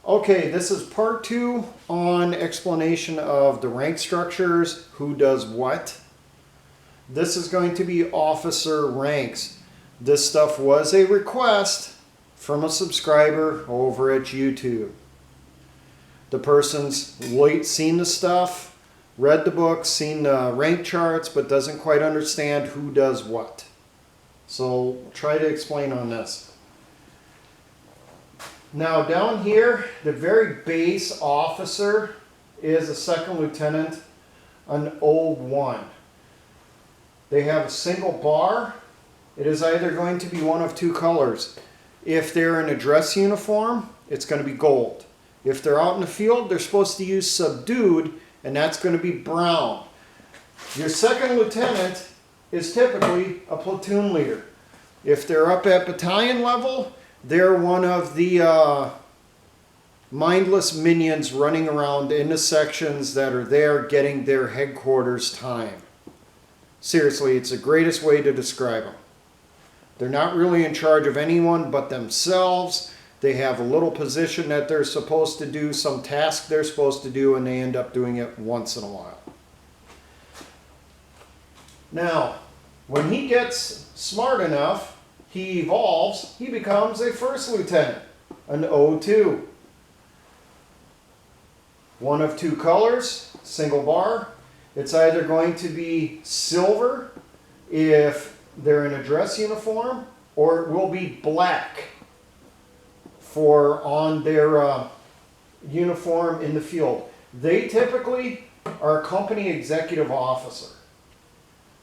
Okay, this is part 2 on explanation of the rank structures, who does what. This is going to be officer ranks. This stuff was a request from a subscriber over at YouTube. The person's seen the stuff, read the book, seen the rank charts, but doesn't quite understand who does what. So we'll try to explain on this. Now down here, the very base officer is a second lieutenant, an O1. They have a single bar. It is either going to be one of two colors. If they're in a dress uniform, it's going to be gold. If they're out in the field, they're supposed to use subdued, and that's going to be brown. Your second lieutenant is typically a platoon leader. If they're up at battalion level, they're one of the mindless minions running around in the sections that are there getting their headquarters time. Seriously, it's the greatest way to describe them. They're not really in charge of anyone but themselves. They have a little position that they're supposed to do, some task they're supposed to do, and they end up doing it once in a while. Now, when he gets smart enough, he evolves, he becomes a first lieutenant, an O2. One of two colors, single bar. It's either going to be silver if they're in a dress uniform, or it will be black for on their uniform in the field. They typically are a company executive officer.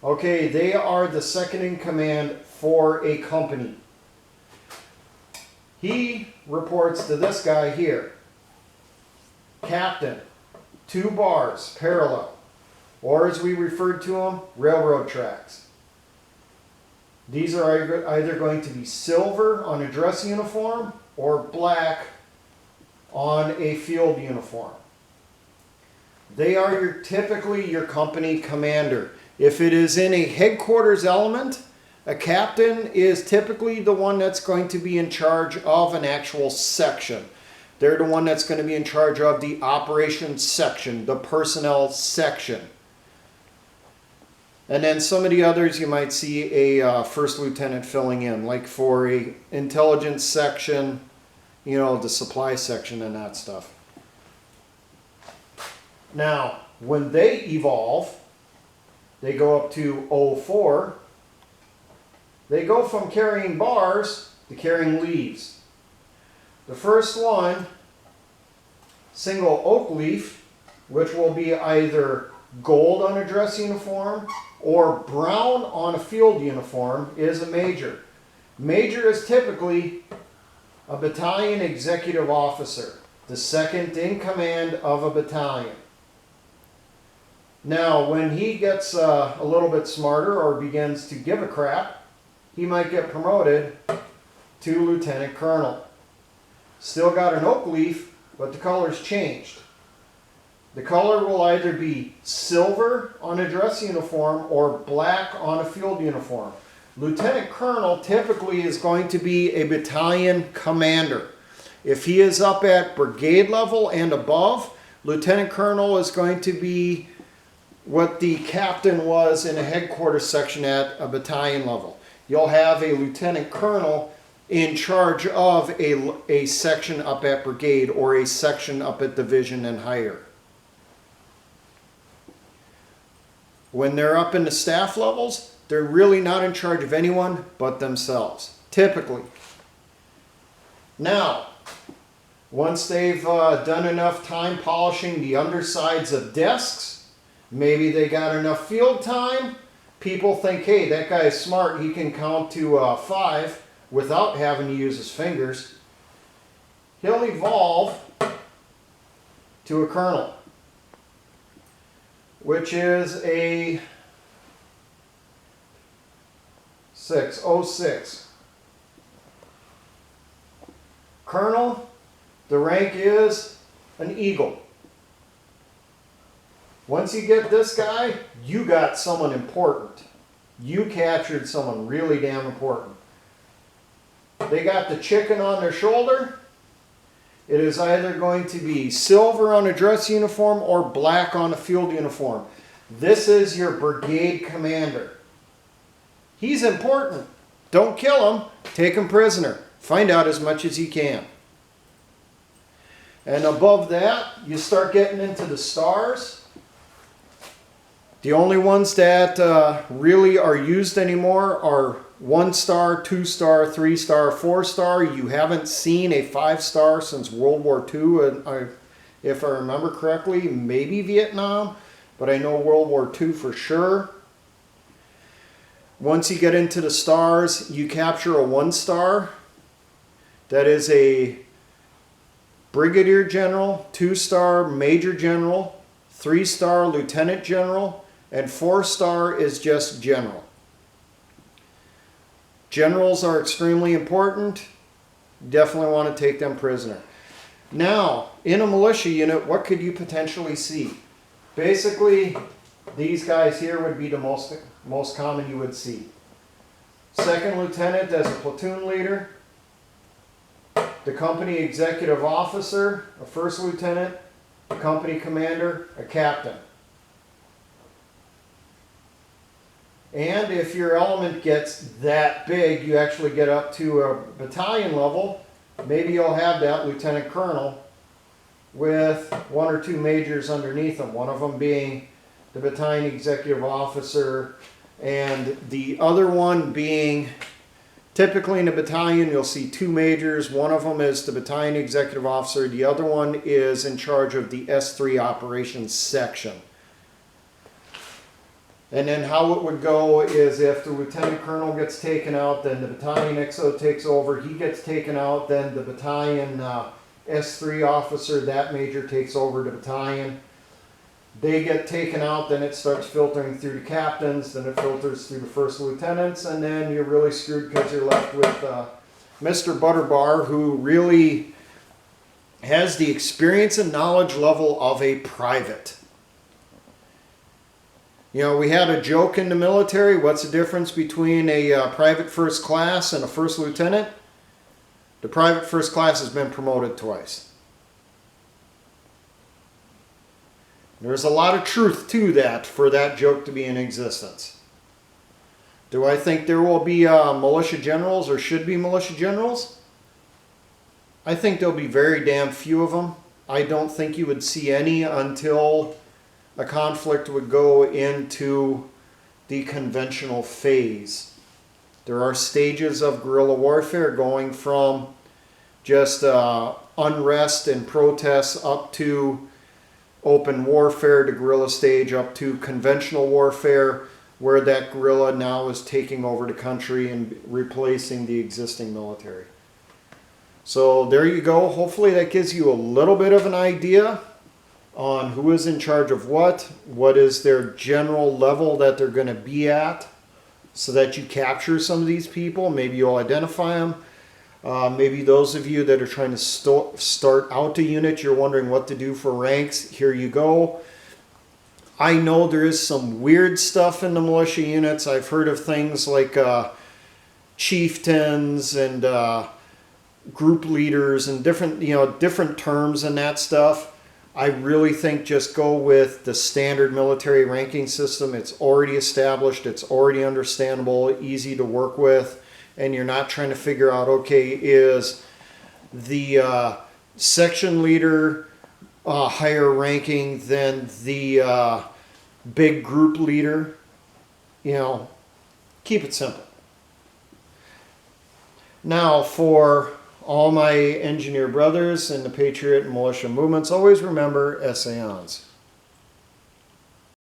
Okay, they are the second in command for a company. He reports to this guy here. Captain, 2 bars, parallel. Or as we referred to them, railroad tracks. These are either going to be silver on a dress uniform or black on a field uniform. They are typically your company commander. If it is in a headquarters element, a captain is typically the one that's going to be in charge of an actual section. They're the one that's going to be in charge of the operations section, the personnel section. And then some of the others you might see a first lieutenant filling in, like for a intelligence section, you know, the supply section and that stuff. Now, when they evolve, they go up to O4. They go from carrying bars to carrying leaves. The first one, single oak leaf, which will be either gold on a dress uniform or brown on a field uniform, is a major. Major is typically a battalion executive officer, the second in command of a battalion. Now, when he gets a little bit smarter or begins to give a crap, he might get promoted to lieutenant colonel. Still got an oak leaf, but the color's changed. The color will either be silver on a dress uniform or black on a field uniform. Lieutenant colonel typically is going to be a battalion commander. If he is up at brigade level and above, lieutenant colonel is going to be what the captain was in a headquarters section at a battalion level. You'll have a lieutenant colonel in charge of a section up at brigade or a section up at division and higher. When they're up in the staff levels, they're really not in charge of anyone but themselves, typically. Now, once they've done enough time polishing the undersides of desks, maybe they got enough field time, people think, hey, that guy's smart, he can count to 5 without having to use his fingers. He'll evolve to a colonel, which is a 606. Colonel, the rank is an eagle. Once you get this guy, you got someone important. You captured someone really damn important. They got the chicken on their shoulder. It is either going to be silver on a dress uniform or black on a field uniform. This is your brigade commander. He's important. Don't kill him. Take him prisoner. Find out as much as you can. And above that, you start getting into the stars. The only ones that really are used anymore are 1-star, 2-star, 3-star, 4-star. You haven't seen a 5-star since World War II, if I remember correctly, maybe Vietnam, but I know World War II for sure. Once you get into the stars, you capture a 1-star. That is a brigadier general, 2-star major general, 3-star lieutenant general, and 4-star is just general. Generals are extremely important. Definitely want to take them prisoner. Now, in a militia unit, what could you potentially see? Basically, these guys here would be the most common you would see. Second lieutenant as a platoon leader, the company executive officer, a first lieutenant, a company commander, a captain. And if your element gets that big, you actually get up to a battalion level, maybe you'll have that lieutenant colonel with 1 or 2 majors underneath them, one of them being the battalion executive officer, and the other one being, typically in a battalion you'll see 2 majors. One of them is the battalion executive officer, the other one is in charge of the S3 operations section. And then how it would go is if the lieutenant colonel gets taken out, then the battalion XO takes over, he gets taken out, then the battalion S3 officer, that major, takes over the battalion. They get taken out, then it starts filtering through the captains, then it filters through the first lieutenants, and then you're really screwed because you're left with Mr. Butterbar, who really has the experience and knowledge level of a private. You know, we had a joke in the military. What's the difference between a private first class and a first lieutenant? The private first class has been promoted twice. There's a lot of truth to that for that joke to be in existence. Do I think there will be militia generals or should be militia generals? I think there'll be very damn few of them. I don't think you would see any until a conflict would go into the conventional phase. There are stages of guerrilla warfare going from just unrest and protests up to open warfare, to guerrilla stage, up to conventional warfare, where that guerrilla now is taking over the country and replacing the existing military. So there you go. Hopefully that gives you a little bit of an idea on who is in charge of what is their general level that they're going to be at, so that you capture some of these people. Maybe you'll identify them. Maybe those of you that are trying to start out a unit, you're wondering what to do for ranks. Here you go. I know there is some weird stuff in the militia units. I've heard of things like chieftains and group leaders and different terms and that stuff. I really think just go with the standard military ranking system. It's already established, it's already understandable, easy to work with, and you're not trying to figure out, okay, is the section leader higher ranking than the big group leader? You know, keep it simple. Now, for all my engineer brothers and the Patriot and militia movements, always remember essayons.